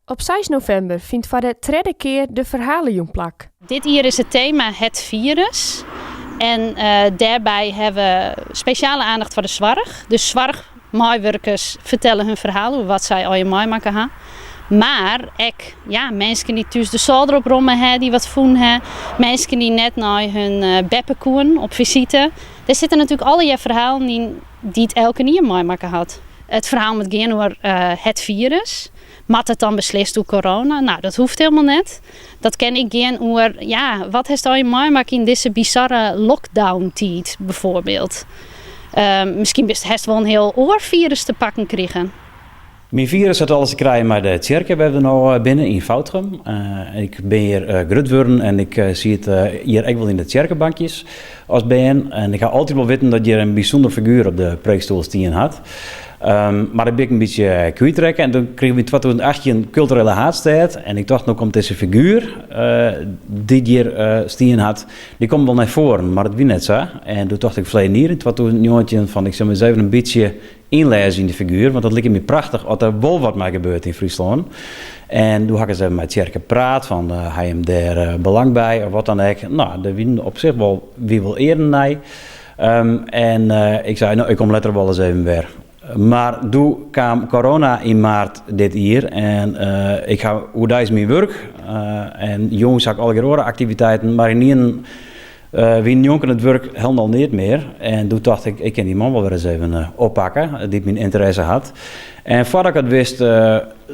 Op 6 november vindt voor de derde keer de Verhalenjongplak. Dit jaar is het thema het virus. En daarbij hebben we speciale aandacht voor de zorg. Dus zorgmedewerkers vertellen hun verhaal over wat zij al je meemaken hebben. Maar ook mensen die thuis de zolder erop rommen hebben, die wat voelen hebben. Mensen die net naar hun beppen koen op visite. Er zitten natuurlijk alle je verhalen die het elke keer meemaken had. Het verhaal moet gaan over het virus. Mat het dan beslist door corona? Nou, dat hoeft helemaal net. Dat ken ik gaan over, wat heeft al je meemaken in deze bizarre lockdown-tijd bijvoorbeeld. Misschien best het wel een heel oorvirus te pakken krijgen. Mijn virus had alles te krijgen met de kerken. We hebben nu binnen in Foutrum. Ik ben hier groot en ik zie het hier ook wel in de kerkenbankjes als ben. En ik ga altijd wel weten dat je een bijzonder figuur op de preekstoel staan had. Maar dat ben ik een beetje kwijttrekken. En toen kregen we in 2018 een culturele haatstijd. En ik dacht, nou komt deze figuur die hier staan had, die komt wel naar voren. Maar dat wie net zo. En toen dacht ik verleden hier in 2019 van, ik zal eens even een beetje inlezen in de figuur. Want dat lijkt me prachtig als er wel wat mee gebeurt in Friesland. En toen had ik eens even met Tjerke praat van, hij hem daar belang bij of wat dan ook. Nou, de wien op zich wel wie wil eerder naar. En ik zei, nou, ik kom later wel eens even weer. Maar toen kwam corona in maart dit jaar en ik ga hoe dat is mijn werk. En jongens had alle andere activiteiten, maar in wie jongen het werk helemaal niet meer. En toen dacht ik kan die man wel weer eens even oppakken, die mijn interesse had. En voordat ik het wist,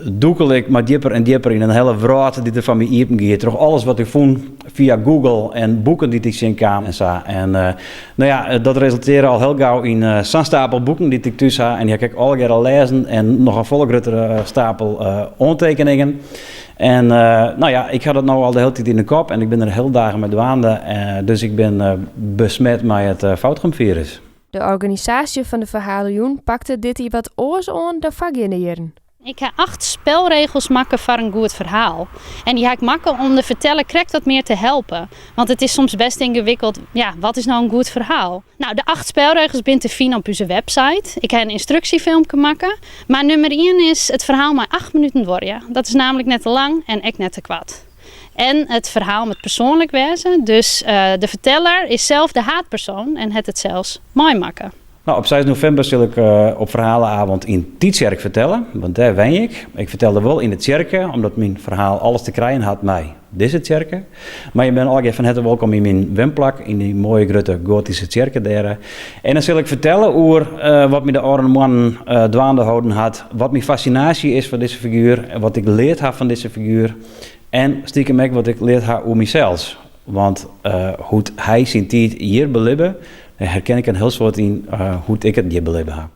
doekel ik maar dieper en dieper in een hele wereld die er van mij open gaat. Toch alles wat ik vond via Google en boeken die ik zien kwam en zo. En dat resulteerde al heel gauw in zo'n stapel boeken die ik thuis had. En die heb ik alle keer al lezen en nog een volle grotere stapel aantekeningen. En ik had het nou al de hele tijd in de kop en ik ben er heel dagen met waande. Dus ik ben besmet met het Foutrum-virus. De organisatie van de Verhalenjoen pakte dit hier wat oors aan de vagina jaren. Ik ga 8 spelregels maken voor een goed verhaal. En die ga ik maken om de verteller correct wat meer te helpen. Want het is soms best ingewikkeld. Ja, wat is nou een goed verhaal? Nou, de 8 spelregels bent te vinden op onze website. Ik ga een instructiefilmpje maken. Maar nummer 1 is het verhaal maar 8 minuten worden. Dat is namelijk net te lang en echt net te kwad. En het verhaal met persoonlijk wezen. Dus de verteller is zelf de haatpersoon en het zelfs mooi maken. Nou, op 6 november zal ik op verhalenavond in Tietjerk vertellen, want daar wen ik. Ik vertelde wel in de kerken, omdat mijn verhaal alles te krijgen had mij deze kerken. Maar je bent al van harte welkom in mijn wemplak, in die mooie grote gotische kerken daar. En dan zal ik vertellen over wat me de oude man dwaande houden had, wat mijn fascinatie is voor deze figuur, wat ik geleerd heb van deze figuur. En stiekem ook wat ik leerd heb over mezelf. Want hoe hij zijn tijd hier beleven, herken ik een heel soort in hoe ik het hier beleven heb.